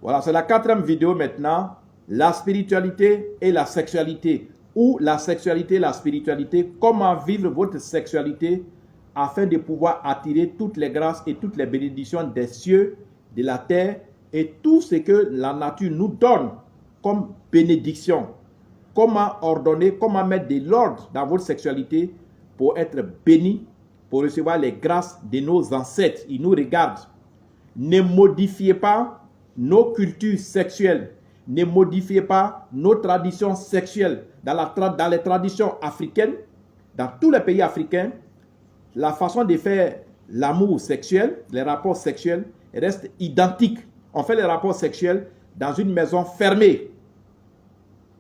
Voilà, c'est la 4e vidéo maintenant. La spiritualité et la sexualité. Ou la sexualité et la spiritualité. Comment vivre votre sexualité afin de pouvoir attirer toutes les grâces et toutes les bénédictions des cieux, de la terre et tout ce que la nature nous donne comme bénédiction. Comment ordonner, comment mettre de l'ordre dans votre sexualité pour être béni, pour recevoir les grâces de nos ancêtres. Ils nous regardent. Ne modifiez pas nos cultures sexuelles. Ne modifiez pas nos traditions sexuelles. Dans les traditions africaines, dans tous les pays africains, la façon de faire l'amour sexuel, les rapports sexuels, reste identique. On fait les rapports sexuels dans une maison fermée.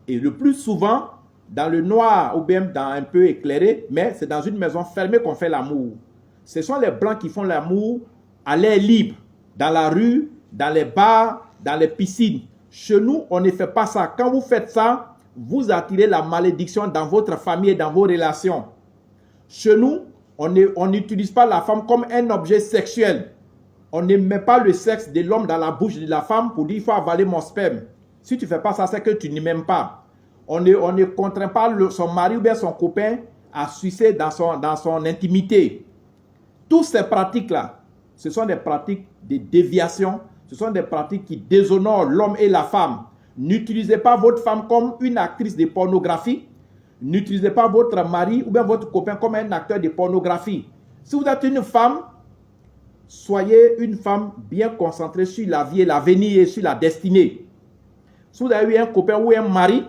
Et le plus souvent, dans le noir ou bien dans un peu éclairé, mais c'est dans une maison fermée qu'on fait l'amour. Ce sont les Blancs qui font l'amour à l'air libre, dans la rue, dans les bars, dans les piscines. Chez nous, on ne fait pas ça. Quand vous faites ça, vous attirez la malédiction dans votre famille et dans vos relations. Chez nous, on n'utilise pas la femme comme un objet sexuel. On ne met pas le sexe de l'homme dans la bouche de la femme pour dire « il faut avaler mon sperme ». Si tu ne fais pas ça, c'est que tu ne m'aimes pas. On ne contraint pas son mari ou bien son copain à sucer dans son intimité. Toutes ces pratiques-là, ce sont des pratiques de déviation. Ce sont des pratiques qui déshonorent l'homme et la femme. N'utilisez pas votre femme comme une actrice de pornographie. N'utilisez pas votre mari ou bien votre copain comme un acteur de pornographie. Si vous êtes une femme, soyez une femme bien concentrée sur la vie et l'avenir et sur la destinée. Si vous avez eu un copain ou un mari,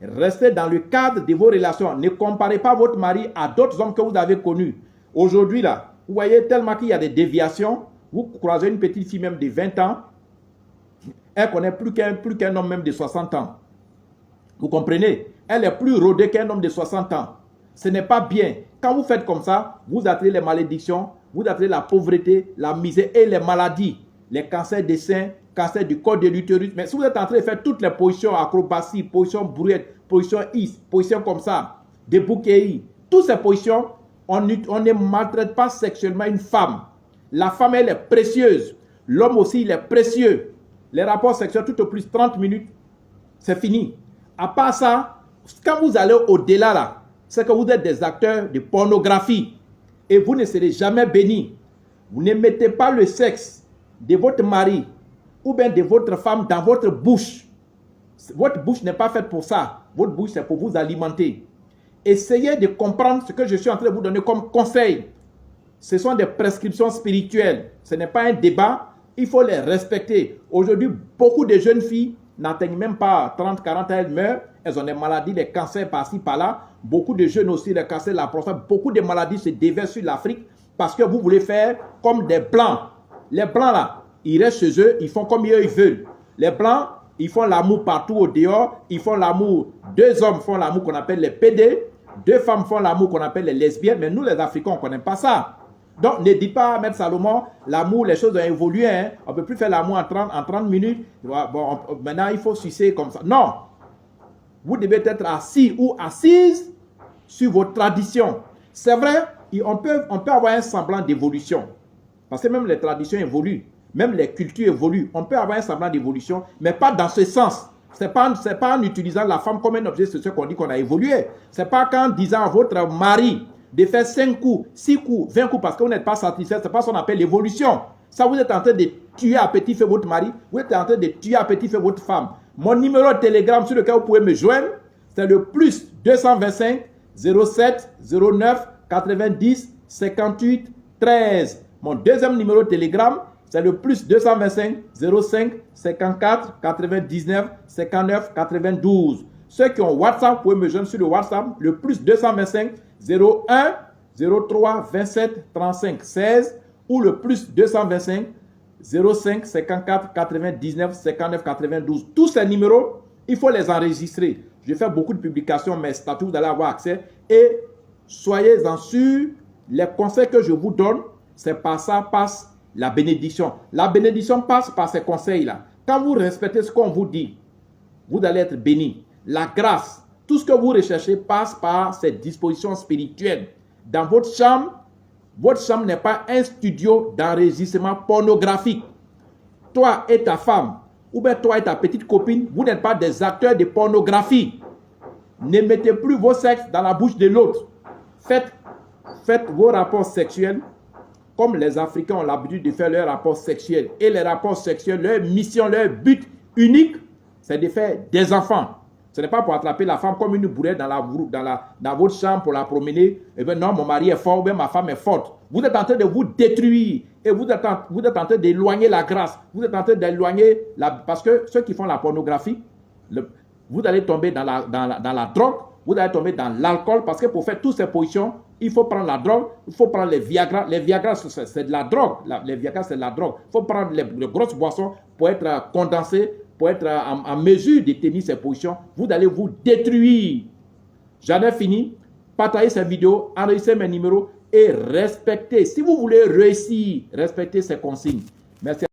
restez dans le cadre de vos relations. Ne comparez pas votre mari à d'autres hommes que vous avez connus. Aujourd'hui, là, vous voyez tellement qu'il y a des déviations. Vous croisez une petite fille même de 20 ans, elle connaît plus qu'un homme même de 60 ans. Vous comprenez? Elle est plus rodée qu'un homme de 60 ans. Ce n'est pas bien. Quand vous faites comme ça, vous attirez les malédictions, vous attirez la pauvreté, la misère et les maladies. Les cancers des seins, cancer du col de l'utérus. Mais si vous êtes en train de faire toutes les positions acrobatie, position brouette, position is, position comme ça, des bouquets, toutes ces positions, on ne maltraite pas sexuellement une femme. La femme, elle est précieuse. L'homme aussi, il est précieux. Les rapports sexuels, tout au plus 30 minutes, c'est fini. À part ça, quand vous allez au-delà là, c'est que vous êtes des acteurs de pornographie et vous ne serez jamais bénis. Vous ne mettez pas le sexe de votre mari ou bien de votre femme dans votre bouche. Votre bouche n'est pas faite pour ça. Votre bouche, c'est pour vous alimenter. Essayez de comprendre ce que je suis en train de vous donner comme conseil. Ce sont des prescriptions spirituelles. Ce n'est pas un débat. Il faut les respecter. Aujourd'hui, beaucoup de jeunes filles n'atteignent même pas 30, 40 ans, elles meurent. Elles ont des maladies, des cancers par-ci, par-là. Beaucoup de jeunes aussi, les cancers de la prostate. Beaucoup de maladies se déversent sur l'Afrique parce que vous voulez faire comme des Blancs. Les Blancs, là, ils restent chez eux, ils font comme eux, ils veulent. Les Blancs, ils font l'amour partout au dehors. Ils font l'amour. 2 hommes font l'amour qu'on appelle les PD. 2 femmes font l'amour qu'on appelle les lesbiennes. Mais nous, les Africains, on ne connaît pas ça. Donc, ne dites pas, Maître Salomon, l'amour, les choses ont évolué. Hein. On ne peut plus faire l'amour en 30 minutes. Bon, maintenant, il faut sucer comme ça. Non. Vous devez être assis ou assise sur vos traditions. C'est vrai, on peut avoir un semblant d'évolution. Parce que même les traditions évoluent. Même les cultures évoluent. On peut avoir un semblant d'évolution, mais pas dans ce sens. Ce n'est pas en utilisant la femme comme un objet social qu'on dit qu'on a évolué. Ce n'est pas qu'en disant à votre mari de faire 5 coups, 6 coups, 20 coups parce que vous n'êtes pas satisfait. Ce n'est pas ce qu'on appelle l'évolution. Ça, vous êtes en train de tuer à petit feu votre mari. Vous êtes en train de tuer à petit feu votre femme. Mon numéro de télégramme sur lequel vous pouvez me joindre, c'est le plus 225 07 09 90 58 13. Mon deuxième numéro de télégramme, c'est le plus 225 05 54 99 59 92. Ceux qui ont WhatsApp, vous pouvez me joindre sur le WhatsApp, le plus 225 01 03 27 35 16 ou le plus 225 05 54 99 59 92. Tous ces numéros, il faut les enregistrer. Je fais beaucoup de publications, mes statuts, vous allez avoir accès. Et soyez-en sûrs, les conseils que je vous donne, c'est par ça passe la bénédiction. La bénédiction passe par ces conseils-là. Quand vous respectez ce qu'on vous dit, vous allez être béni. La grâce, tout ce que vous recherchez passe par ces dispositions spirituelles. Dans votre chambre n'est pas un studio d'enregistrement pornographique. Toi et ta femme, ou bien toi et ta petite copine, vous n'êtes pas des acteurs de pornographie. Ne mettez plus vos sexes dans la bouche de l'autre. Faites vos rapports sexuels comme les Africains ont l'habitude de faire leurs rapports sexuels. Et les rapports sexuels, leur mission, leur but unique, c'est de faire des enfants. Ce n'est pas pour attraper la femme comme une bourrette dans votre chambre pour la promener. Et bien non, mon mari est fort, ou bien ma femme est forte. Vous êtes en train de vous détruire. Et vous êtes en train d'éloigner la grâce. Vous êtes en train d'éloigner parce que ceux qui font la pornographie, vous allez tomber dans la drogue, vous allez tomber dans l'alcool, parce que pour faire toutes ces positions, il faut prendre la drogue, il faut prendre les Viagra. Les Viagra, c'est de la drogue. Les Viagra, c'est de la drogue. Il faut prendre les grosses boissons pour être condensé, pour être en mesure de tenir ces positions. Vous allez vous détruire. J'en ai fini. Partagez cette vidéo, enregistrez mes numéros et respectez. Si vous voulez réussir, respectez ces consignes. Merci.